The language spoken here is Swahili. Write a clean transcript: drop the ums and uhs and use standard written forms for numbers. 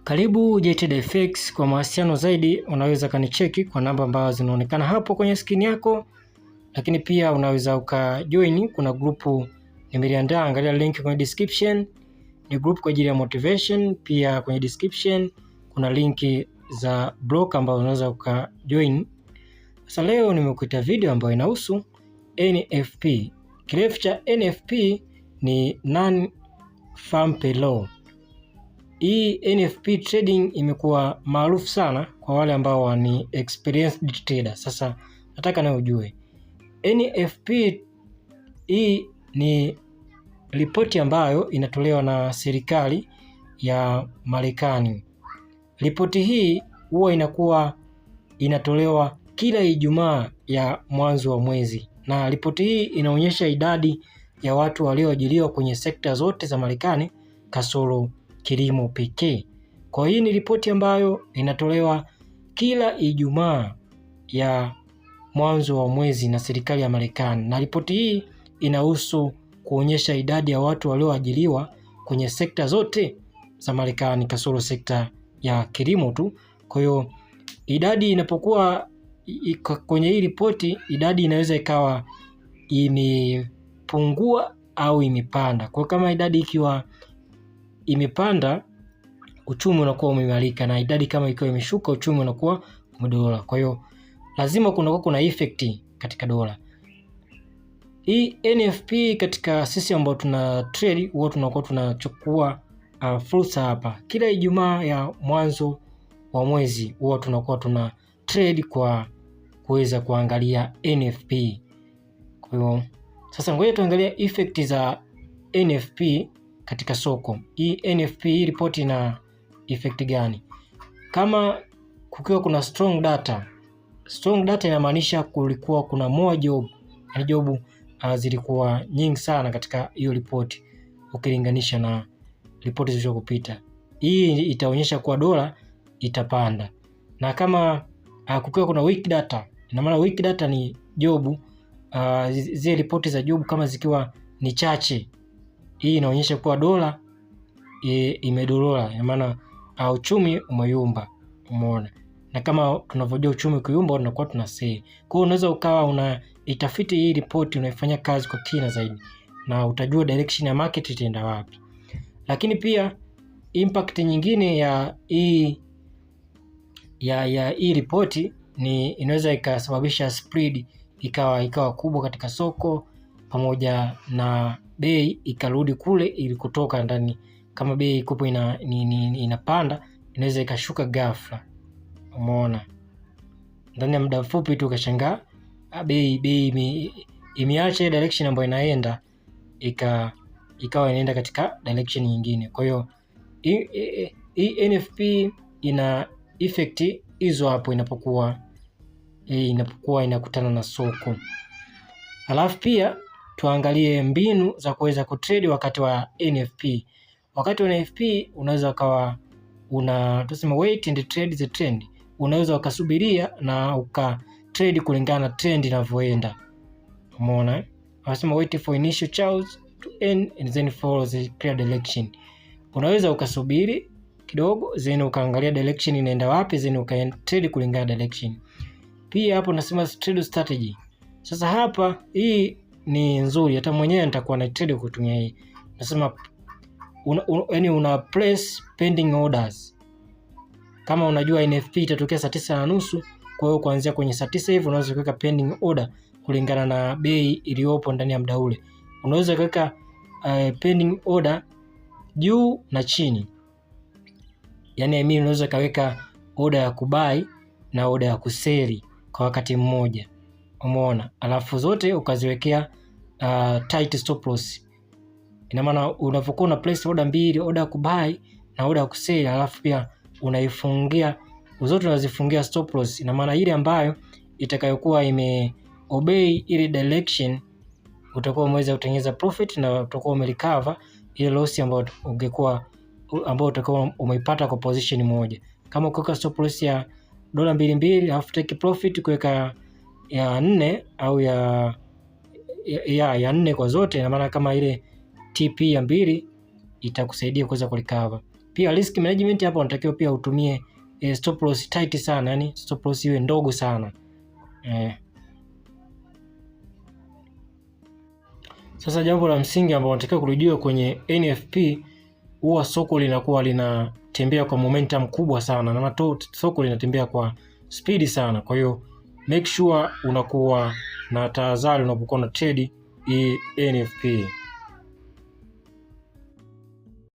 Karibu JTDFX. Kwa mawasiliano zaidi unaweza kanicheki kwa namba ambazo zinaonekana hapo kwenye skrini yako, lakini pia unaweza ukajoin. Kuna grupu nimeliandaa, angalia link kwenye description. Ni group kwa ajili ya motivation. Pia kwenye description kuna linki za blog ambazo unaweza ukajoin. Sasa leo nimekuita video ambayo inahusu NFP. Kirefu cha NFP ni non-farm payroll. Hii NFP trading imekuwa maarufu sana kwa wale ambao ni experienced trader. Sasa nataka na ujue NFP hii ni ripoti ambayo inatolewa na serikali ya Marekani. Ripoti hii huwa inakuwa inatolewa kila Ijumaa ya mwanzo wa mwezi, na ripoti hii inaonyesha idadi ya watu walioajiriwa kwenye sekta zote za Marekani kasoro kilimo pekee. Kwa hii ni ripoti ambayo inatolewa kila Ijumaa ya mwanzo wa mwezi na serikali ya Marekani, na ripoti hii inahusu kuonyesha idadi ya watu walioajiriwa kwenye sekta zote za Marekani kasoro sekta ya kilimo tu. Kwa hiyo idadi inapokuwa kwenye hii ripoti, idadi inaweza ikawa imepungua au imepanda. Kwa kama idadi ikiwa imepanda, uchumi unakuwa umeimarika, na idadi kama ikiwa imeshuka, uchumi unakuwa umedorora. Kwa hiyo lazima kuna effect katika dola. Hii NFP katika sisi ambao tuna trade huwa tunakuwa tunachukua fursa hapa. Kila Ijumaa ya mwanzo wa mwezi huwa tunakuwa tuna trade kwa kuweza kuangalia NFP. Kwa hiyo sasa ngoja tuangalie effect za NFP katika soko. Hii NFP hii report ina effect gani? Kama kukiwa kuna strong data inamaanisha kulikuwa kuna more job, yani job zilikuwa nyingi sana katika hiyo report ukilinganisha na ripoti zilizopita. Hii itaonyesha kuwa dola itapanda. Na kama kukiwa kuna weak data, ina maana weak data ni job, zile ripoti za job kama zikiwa ni chache, hii inaonyesha kuwa dola imedorora, ina maana uchumi umeyumba. Umeona? Na kama tunavyojua uchumi ukiyumba tunakuwa tunasei. Kwa hiyo unaweza ukawa unaitafiti hii report, unaifanya kazi kwa kina zaidi, na utajua direction ya market itaenda wapi. Lakini pia impact nyingine ya hii report ni inaweza ikasababisha spread ikawa kubwa katika soko, pamoja na bei ikarudi kule ili kutoka ndani. Kama bei ikopo inapanda, inaweza ikashuka ghafla. Umeona? Ndani ya muda mfupi tu ukashangaa bei imeacha direction ambayo inaenda ikawa inaenda katika direction nyingine. Kwa hiyo hii NFP ina effect hizo hapo inapokuwa inakutana na soko. Alafu pia tuangalie mbinu za kuweza kutrade wakati wa NFP. Wakati wa NFP unaweza ukawa tuseme wait and trade the trend. Unaweza ukasubiria na ukatrade kulingana na trend inavyoenda. Umeona? Wanasema wait for initial charts to end and then follow the clear direction. Unaweza ukasubiri kidogo then ukaangalia direction inaenda wapi, then ukatrade kulingana na direction. Pia hapo nasema trade strategy. Sasa hapa hii ni nzuri, hata mwenyewe nitakuwa na trade kutumia hii. Nasema una place pending orders. Kama unajua NFP itatokea saa 9:30, kwa hiyo kuanzia kwenye saa 9 hivi unaweza kuweka pending order kulingana na bei iliyopo ndani ya muda ule. Unaweza kuweka pending order juu na chini. Yaani mimi unaweza kaweka order ya kubuy na order ya kuseli kwa wakati mmoja. Umeona? Alafu zote ukaziwekea tight stop loss. Ina maana unapokuwa una place order mbili, order ya kubuy na order ya kuseli, alafu pia unaifungia zote, unazifungia stop loss. Ina maana ile ambayo itakayokuwa obey ile direction utakuwa umeweza kutengeneza profit, na utakuwa umerecover ile loss ambayo utakuwa umeipata kwa position moja. Kama ukiweka stop loss ya $2 alafu take profit kuweka ya 4 au ya 4 kwa zote, ina maana kama ile TP ya 2 itakusaidia kuweza kurecover. Pia risk management hapa unatakiwa pia utumie stop loss tight sana, yani stop loss iwe ndogo sana. Sasa jambo la msingi ambalo unatakiwa kulijua kwenye NFP, huwa soko linakuwa linatembea kwa momentum kubwa sana na soko linatembea kwa speed sana. Kwa hiyo make sure unakuwa na tahadhari unapokuwa na trade hii NFP.